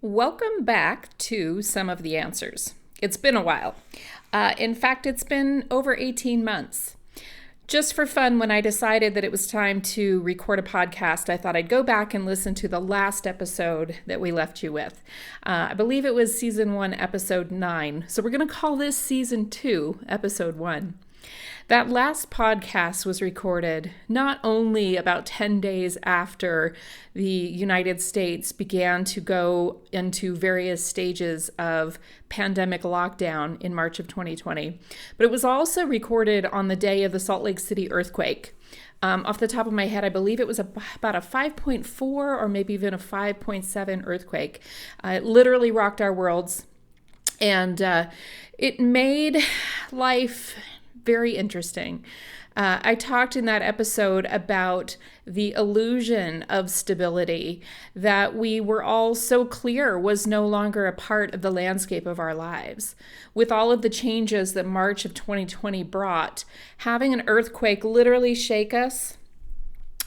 Welcome back to Some of the Answers. It's been a while. In fact, it's been over 18 months. Just for fun, when I decided that it was time to record a podcast, I thought I'd go back and listen to the last episode that we left you with. I believe it was season 1, episode 9. So we're going to call this season 2, episode 1. That last podcast was recorded not only about 10 days after the United States began to go into various stages of pandemic lockdown in March of 2020, but it was also recorded on the day of the Salt Lake City earthquake. Off the top of my head, I believe it was about a 5.4 or maybe even a 5.7 earthquake. It literally rocked our worlds, and it made life very interesting. I talked in that episode about the illusion of stability that we were all so clear was no longer a part of the landscape of our lives. With all of the changes that March of 2020 brought, having an earthquake literally shake us,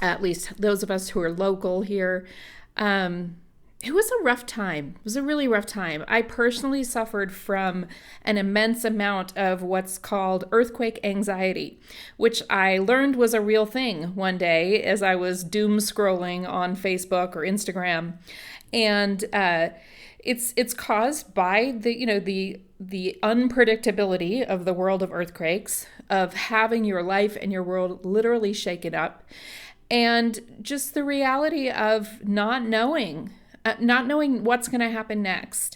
at least those of us who are local here, it was a rough time. It was a really rough time. I personally suffered from an immense amount of what's called earthquake anxiety, which I learned was a real thing one day as I was doom scrolling on Facebook or Instagram. And it's caused by the unpredictability of the world of earthquakes, of having your life and your world literally shaken up, and just the reality of not knowing what's going to happen next.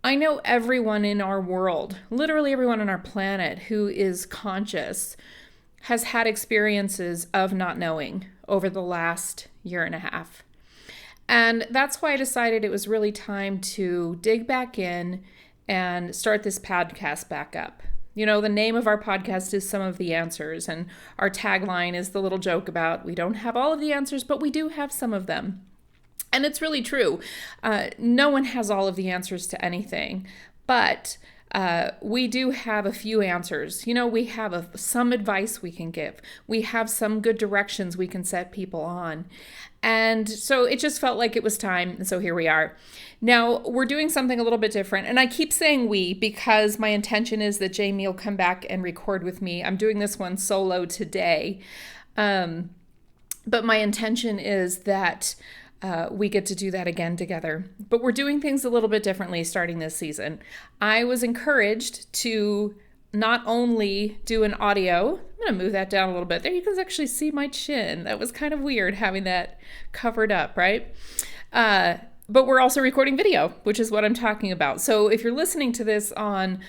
I know everyone in our world, literally everyone on our planet who is conscious, has had experiences of not knowing over the last year and a half. And that's why I decided it was really time to dig back in and start this podcast back up. You know, the name of our podcast is Some of the Answers, and our tagline is the little joke about we don't have all of the answers, but we do have some of them. And it's really true. No one has all of the answers to anything, but we do have a few answers. You know, we have some advice we can give. We have some good directions we can set people on. And so it just felt like it was time. And so here we are. Now we're doing something a little bit different. And I keep saying we because my intention is that Jamie will come back and record with me. I'm doing this one solo today. But my intention is that we get to do that again together. But we're doing things a little bit differently starting this season. I was encouraged to not only do an audio, I'm going to move that down a little bit. There you can actually see my chin. That was kind of weird having that covered up, right? But we're also recording video, which is what I'm talking about. So if you're listening to this on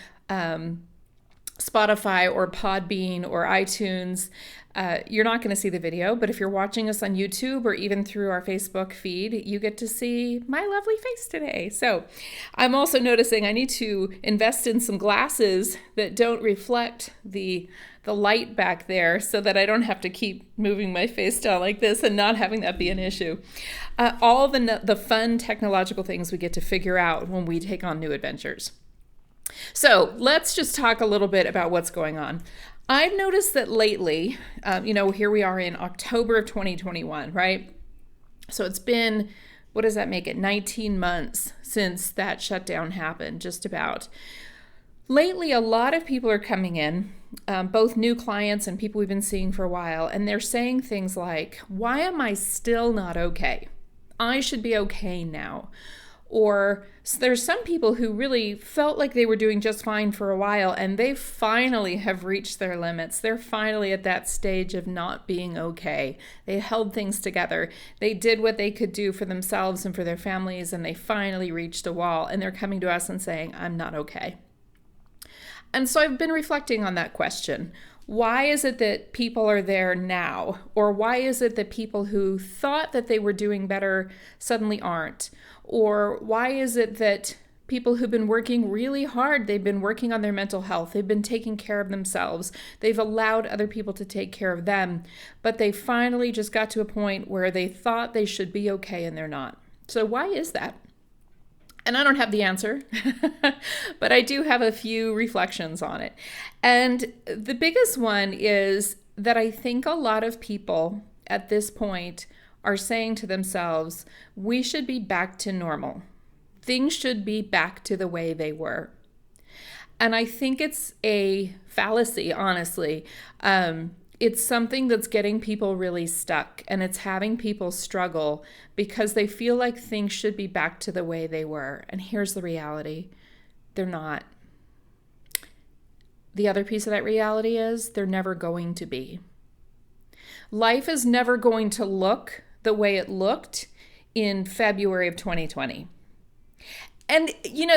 Spotify or Podbean or iTunes, you're not going to see the video, but if you're watching us on YouTube or even through our Facebook feed, you get to see my lovely face today. So I'm also noticing I need to invest in some glasses that don't reflect the light back there so that I don't have to keep moving my face down like this and not having that be an issue. All the fun technological things we get to figure out when we take on new adventures. So let's just talk a little bit about what's going on. I've noticed that lately, here we are in October of 2021, right? So it's been, what does that make it, 19 months since that shutdown happened, just about. Lately, a lot of people are coming in, both new clients and people we've been seeing for a while, and they're saying things like, why am I still not okay? I should be okay now. Or there's some people who really felt like they were doing just fine for a while and they finally have reached their limits. They're finally at that stage of not being okay. They held things together. They did what they could do for themselves and for their families, and they finally reached a wall, and they're coming to us and saying, I'm not okay. And so I've been reflecting on that question. Why is it that people are there now? Or why is it that people who thought that they were doing better suddenly aren't? Or why is it that people who've been working really hard, they've been working on their mental health, they've been taking care of themselves, they've allowed other people to take care of them, but they finally just got to a point where they thought they should be okay and they're not? So why is that? And I don't have the answer, but I do have a few reflections on it. And the biggest one is that I think a lot of people at this point are saying to themselves, we should be back to normal. Things should be back to the way they were. And I think it's a fallacy, honestly. It's something that's getting people really stuck, and it's having people struggle because they feel like things should be back to the way they were. And here's the reality: they're not. The other piece of that reality is they're never going to be. Life is never going to look the way it looked in February of 2020. And,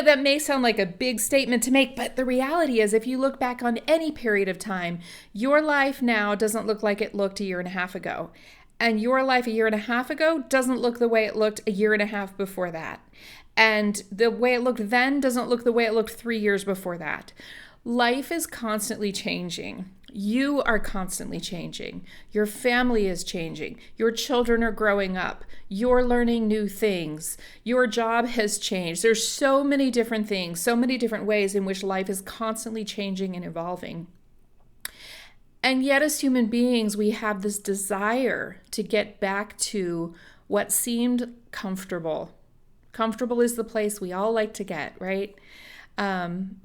that may sound like a big statement to make, but the reality is if you look back on any period of time, your life now doesn't look like it looked a year and a half ago. And your life a year and a half ago doesn't look the way it looked a year and a half before that. And the way it looked then doesn't look the way it looked 3 years before that. Life is constantly changing. You are constantly changing. Your family is changing. Your children are growing up. You're learning new things. Your job has changed. There's so many different things, so many different ways in which life is constantly changing and evolving. And yet, as human beings, we have this desire to get back to what seemed comfortable. Comfortable is the place we all like to get, right?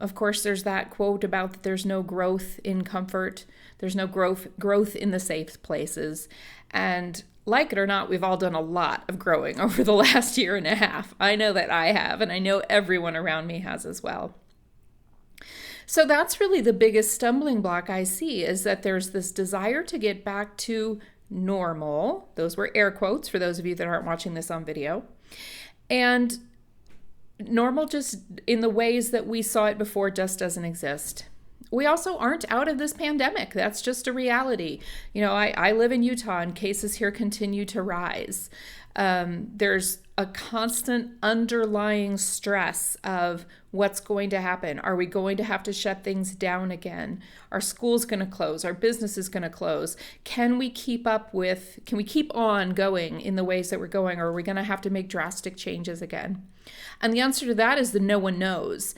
Of course, there's that quote about that there's no growth in comfort. There's no growth in the safe places. And like it or not, we've all done a lot of growing over the last year and a half. I know that I have, and I know everyone around me has as well. So that's really the biggest stumbling block I see, is that there's this desire to get back to normal. Those were air quotes for those of you that aren't watching this on video. And normal, just in the ways that we saw it before, just doesn't exist. We also aren't out of this pandemic. That's just a reality. I live in Utah, and cases here continue to rise. There's a constant underlying stress of what's going to happen. Are we going to have to shut things down again? Are schools going to close? Are businesses going to close? Can we keep on going in the ways that we're going, or are we going to have to make drastic changes again? And the answer to that is that no one knows.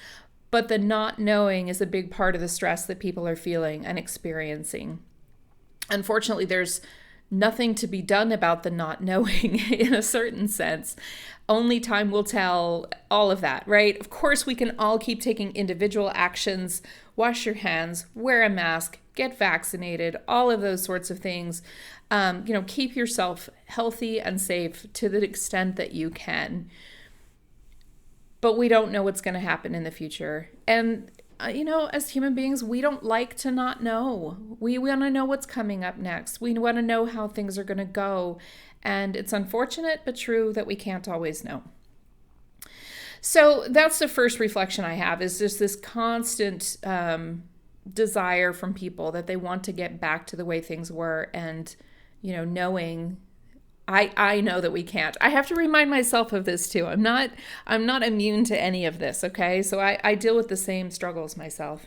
But the not knowing is a big part of the stress that people are feeling and experiencing. Unfortunately, there's nothing to be done about the not knowing in a certain sense. Only time will tell all of that, right? Of course, we can all keep taking individual actions: wash your hands, wear a mask, get vaccinated, all of those sorts of things. Keep yourself healthy and safe to the extent that you can. But we don't know what's going to happen in the future. And as human beings, we don't like to not know. We want to know what's coming up next. We want to know how things are going to go. And it's unfortunate but true that we can't always know. So that's the first reflection I have, is just this constant desire from people that they want to get back to the way things were, and, knowing I know that we can't. I have to remind myself of this too. I'm not immune to any of this, okay? So I deal with the same struggles myself.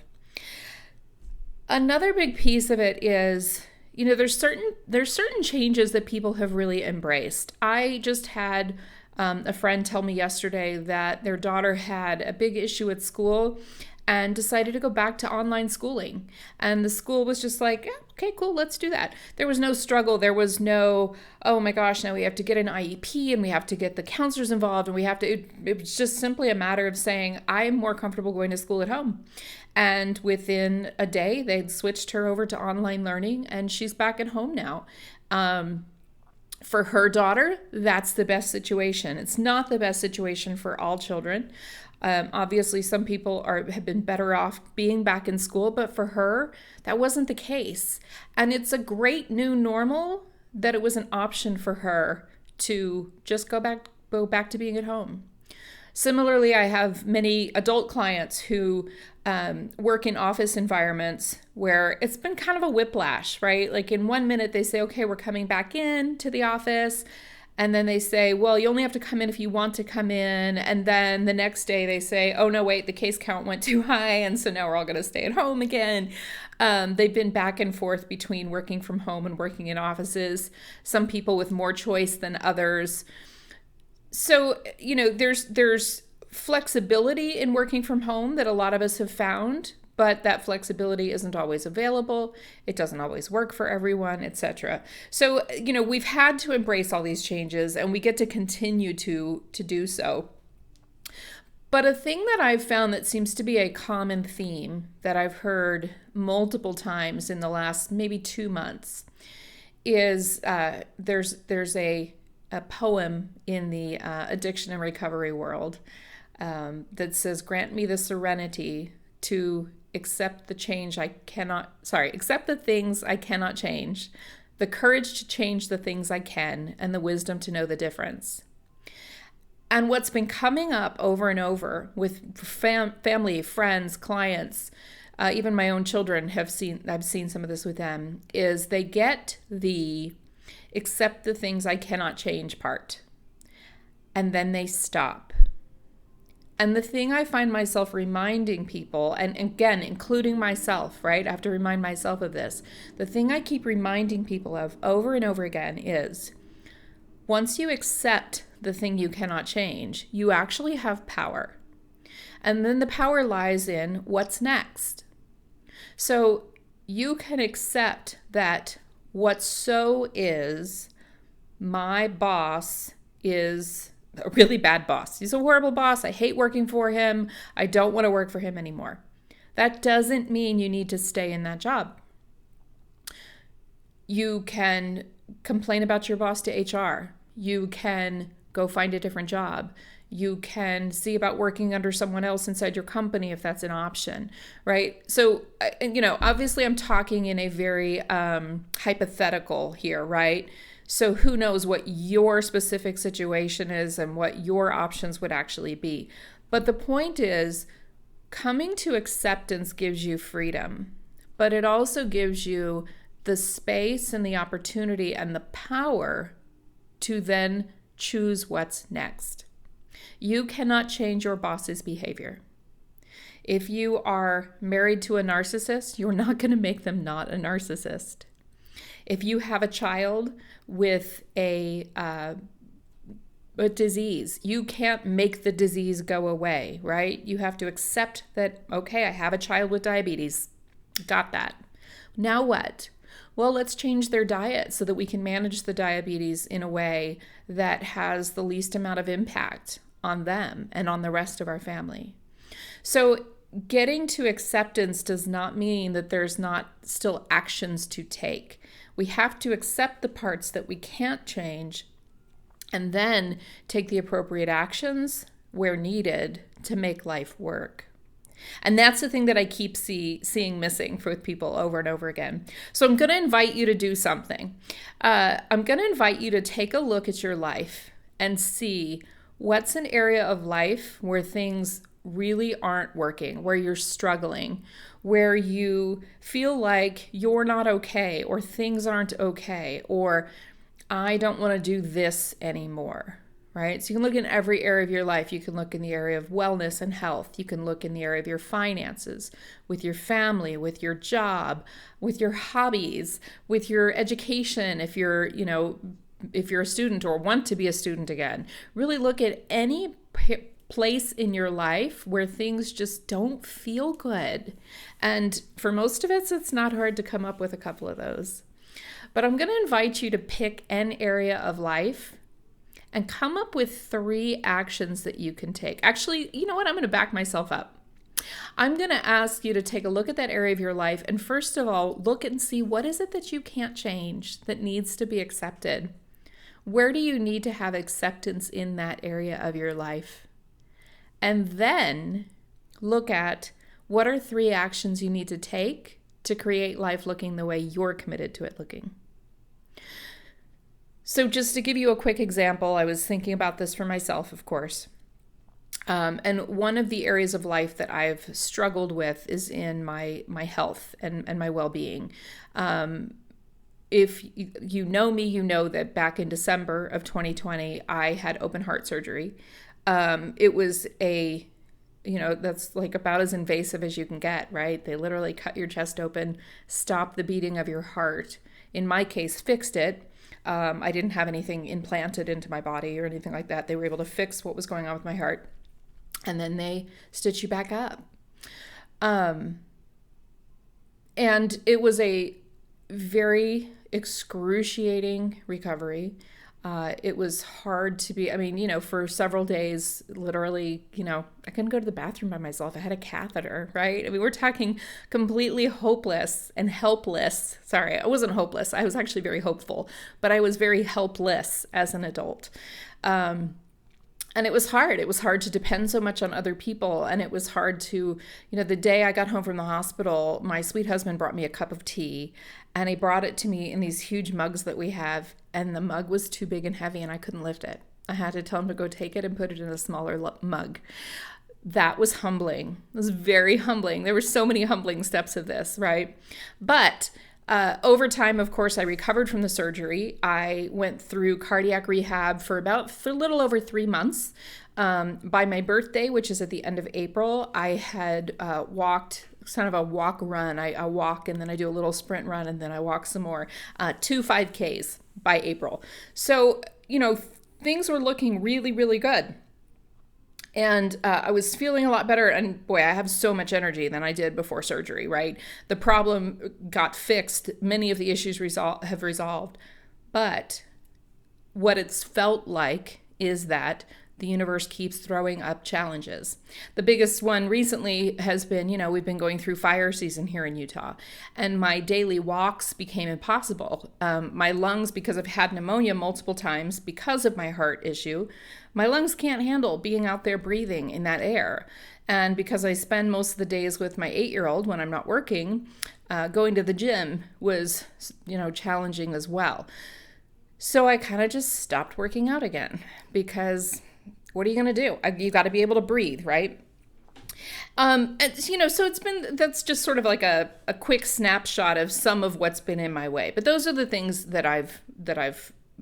Another big piece of it is, there's certain changes that people have really embraced. I just had a friend tell me yesterday that their daughter had a big issue at school and decided to go back to online schooling. And the school was just like, yeah, okay, cool, let's do that. There was no struggle. There was no, oh my gosh, now we have to get an IEP and we have to get the counselors involved, and it was just simply a matter of saying, I'm more comfortable going to school at home. And within a day, they'd switched her over to online learning, and she's back at home now. For her daughter, that's the best situation. It's not the best situation for all children. Obviously, some people have been better off being back in school, but for her, that wasn't the case. And it's a great new normal that it was an option for her to just go back to being at home. Similarly, I have many adult clients who work in office environments where it's been kind of a whiplash, right? Like in 1 minute they say, okay, we're coming back in to the office. And then they say, well, you only have to come in if you want to come in. And then the next day they say, oh, no, wait, the case count went too high. And so now we're all going to stay at home again. They've been back and forth between working from home and working in offices. Some people with more choice than others. So, there's flexibility in working from home that a lot of us have found, but that flexibility isn't always available. It doesn't always work for everyone, etc. So, we've had to embrace all these changes, and we get to continue to do so. But a thing that I've found that seems to be a common theme that I've heard multiple times in the last maybe 2 months is there's a poem in the addiction and recovery world that says, "Grant me the serenity to accept the accept the things I cannot change, the courage to change the things I can, and the wisdom to know the difference." And what's been coming up over and over with family, friends, clients, even my own children I've seen some of this with them, is they get the accept the things I cannot change part, and then they stop. And the thing I find myself reminding people, and again, including myself, right? I have to remind myself of this. The thing I keep reminding people of over and over again is, once you accept the thing you cannot change, you actually have power. And then the power lies in what's next. So you can accept that what so is, my boss is a really bad boss. He's a horrible boss. I hate working for him. I don't want to work for him anymore. That doesn't mean you need to stay in that job. You can complain about your boss to HR. You can go find a different job. You can see about working under someone else inside your company if that's an option, right? So, obviously I'm talking in a very hypothetical here, right? So who knows what your specific situation is and what your options would actually be. But the point is, coming to acceptance gives you freedom, but it also gives you the space and the opportunity and the power to then choose what's next. You cannot change your boss's behavior. If you are married to a narcissist, you're not going to make them not a narcissist. If you have a child with a disease, you can't make the disease go away, right? You have to accept that, okay, I have a child with diabetes. Got that. Now what? Well, let's change their diet so that we can manage the diabetes in a way that has the least amount of impact on them and on the rest of our family. So getting to acceptance does not mean that there's not still actions to take. We have to accept the parts that we can't change and then take the appropriate actions where needed to make life work. And that's the thing that I keep seeing missing with people over and over again. So I'm going to invite you to do something. I'm going to invite you to take a look at your life and see what's an area of life where things really aren't working, where you're struggling, where you feel like you're not okay, or things aren't okay, or I don't want to do this anymore. Right? So you can look in every area of your life. You can look in the area of wellness and health. You can look in the area of your finances, with your family, with your job, with your hobbies, with your education. If you're a student or want to be a student again, really look at any place in your life where things just don't feel good. And for most of us, it's not hard to come up with a couple of those. But I'm going to invite you to pick an area of life and come up with 3 actions that you can take. Actually, you know what? I'm going to back myself up. I'm going to ask you to take a look at that area of your life and first of all, look and see what is it that you can't change that needs to be accepted. Where do you need to have acceptance in that area of your life? And then look at what are 3 actions you need to take to create life looking the way you're committed to it looking. So just to give you a quick example, I was thinking about this for myself, of course. And one of the areas of life that I've struggled with is in my health and my well-being. If you know me, you know that back in December of 2020, I had open heart surgery. It was that's like about as invasive as you can get, right? They literally cut your chest open, stop the beating of your heart. In my case, fixed it. I didn't have anything implanted into my body or anything like that. They were able to fix what was going on with my heart. And then they stitch you back up. And it was a very excruciating recovery. It was hard to be, for several days, literally, I couldn't go to the bathroom by myself. I had a catheter, right? We're talking completely hopeless and helpless. Sorry, I wasn't hopeless. I was actually very hopeful, but I was very helpless as an adult. And it was hard. It was hard to depend so much on other people. And it was hard to, the day I got home from the hospital, my sweet husband brought me a cup of tea, and he brought it to me in these huge mugs that we have. And the mug was too big and heavy, and I couldn't lift it. I had to tell him to go take it and put it in a smaller mug. That was humbling. It was very humbling. There were so many humbling steps of this, right? But over time, of course, I recovered from the surgery. I went through cardiac rehab for a little over 3 months. By my birthday, which is at the end of April, I had walked kind of a walk run. I walk and then I do a little sprint run and then I walk some more, 2 5Ks by April. So, things were looking really, really good. And I was feeling a lot better. And boy, I have so much energy than I did before surgery, right? The problem got fixed. Many of the issues have resolved. But what it's felt like is that the universe keeps throwing up challenges. The biggest one recently has been, we've been going through fire season here in Utah, and my daily walks became impossible. My lungs, because I've had pneumonia multiple times because of my heart issue, my lungs can't handle being out there breathing in that air. And because I spend most of the days with my 8-year-old when I'm not working, going to the gym was, challenging as well. So I kind of just stopped working out again because what are you going to do? You got to be able to breathe, right? So that's just sort of like a quick snapshot of some of what's been in my way. But those are the things that I've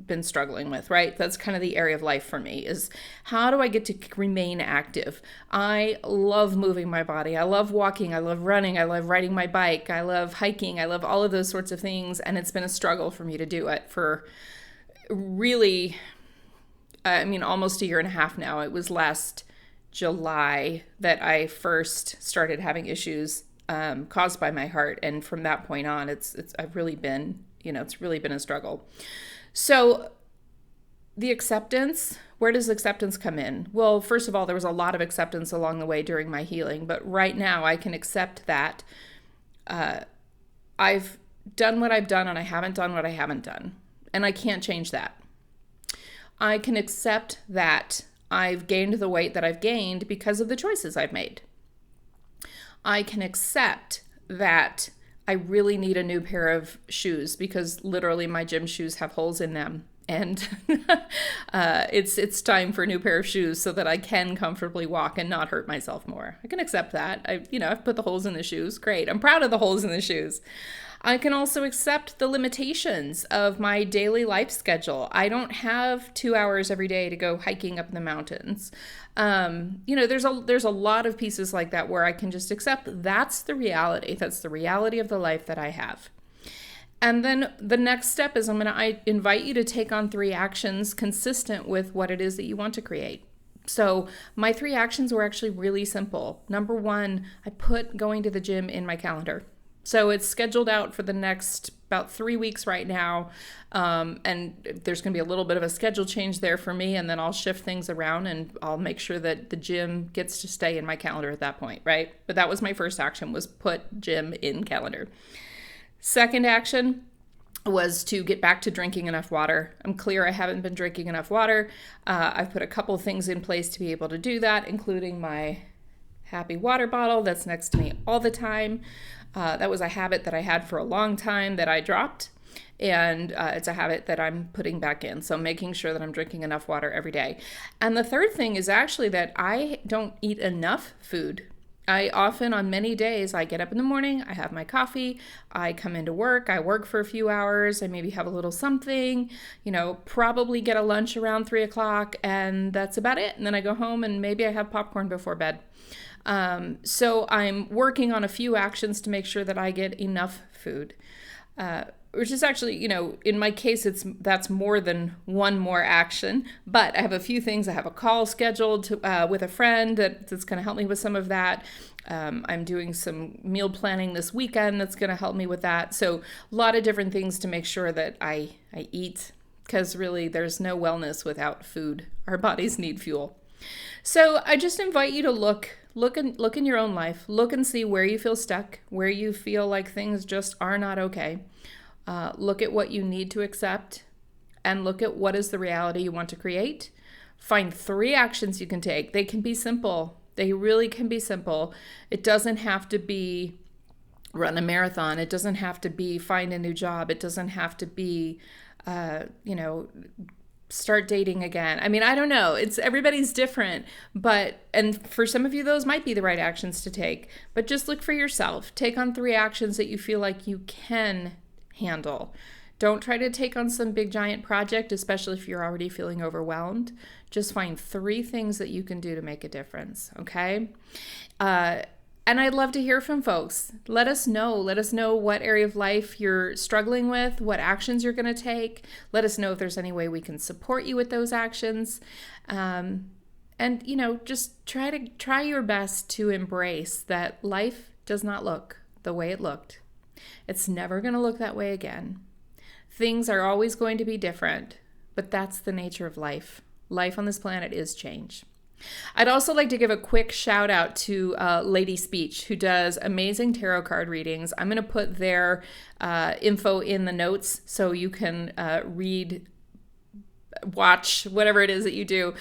been struggling with, right? That's kind of the area of life for me, is how do I get to remain active? I love moving my body. I love walking. I love running. I love riding my bike. I love hiking. I love all of those sorts of things. And it's been a struggle for me to do it for really, almost a year and a half now. It was last July that I first started having issues caused by my heart. And from that point on, it's really been a struggle. So the acceptance, where does acceptance come in? Well, first of all, there was a lot of acceptance along the way during my healing, but right now I can accept that I've done what I've done and I haven't done what I haven't done. And I can't change that. I can accept that I've gained the weight that I've gained because of the choices I've made. I can accept that I really need a new pair of shoes because literally my gym shoes have holes in them. And it's time for a new pair of shoes so that I can comfortably walk and not hurt myself more. I can accept that. I've put the holes in the shoes. Great. I'm proud of the holes in the shoes. I can also accept the limitations of my daily life schedule. I don't have 2 hours every day to go hiking up in the mountains. There's a lot of pieces like that where I can just accept that's the reality. That's the reality of the life that I have. And then the next step is I invite you to take on 3 actions consistent with what it is that you want to create. So my 3 actions were actually really simple. Number 1, I put going to the gym in my calendar. So it's scheduled out for the next about 3 weeks right now. And there's going to be a little bit of a schedule change there for me. And then I'll shift things around and I'll make sure that the gym gets to stay in my calendar at that point, right? But that was my first action, was put gym in calendar. Second action was to get back to drinking enough water. I'm clear I haven't been drinking enough water. I've put a couple things in place to be able to do that, including my Happy water bottle that's next to me all the time. That was a habit that I had for a long time that I dropped, and it's a habit that I'm putting back in. So making sure that I'm drinking enough water every day. And the third thing is actually that I don't eat enough food. I often, on many days, I get up in the morning, I have my coffee, I come into work, I work for a few hours, I maybe have a little something, probably get a lunch around 3 o'clock, and that's about it. And then I go home and maybe I have popcorn before bed. So I'm working on a few actions to make sure that I get enough food, which is actually, in my case, that's more than one more action, but I have a few things. I have a call scheduled with a friend that's going to help me with some of that. I'm doing some meal planning this weekend that's going to help me with that. So a lot of different things to make sure that I eat because really there's no wellness without food. Our bodies need fuel. So I just invite you to look in your own life, look and see where you feel stuck, where you feel like things just are not okay. Look at what you need to accept and look at what is the reality you want to create. Find 3 actions you can take. They can be simple. They really can be simple. It doesn't have to be run a marathon. It doesn't have to be find a new job. It doesn't have to be, start dating again. I mean, I don't know. Everybody's different, and for some of you, those might be the right actions to take, but just look for yourself. Take on 3 actions that you feel like you can handle. Don't try to take on some big giant project, especially if you're already feeling overwhelmed. Just find 3 things that you can do to make a difference. Okay. And I'd love to hear from folks. Let us know what area of life you're struggling with, what actions you're going to take. Let us know if there's any way we can support you with those actions. And, just try your best to embrace that life does not look the way it looked. It's never going to look that way again. Things are always going to be different, but that's the nature of life. Life on this planet is change. I'd also like to give a quick shout out to Lady Speech, who does amazing tarot card readings. I'm going to put their info in the notes so you can watch whatever it is that you do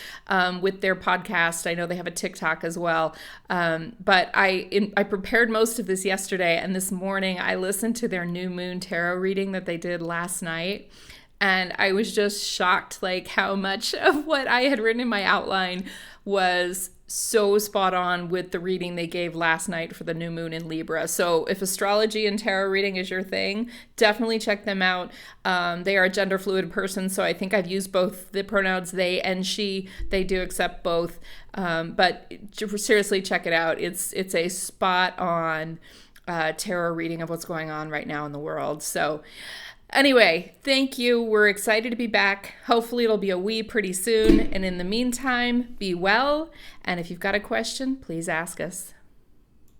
with their podcast. I know they have a TikTok as well. But I prepared most of this yesterday, and this morning I listened to their new moon tarot reading that they did last night. And I was just shocked, like how much of what I had written in my outline was so spot on with the reading they gave last night for the new moon in Libra. So if astrology and tarot reading is your thing, definitely check them out. They are a gender fluid person, so I think I've used both the pronouns they and she. They do accept both. But seriously, check it out. It's a spot on tarot reading of what's going on right now in the world. So anyway, thank you. We're excited to be back. Hopefully it'll be a wee pretty soon. And in the meantime, be well. And if you've got a question, please ask us.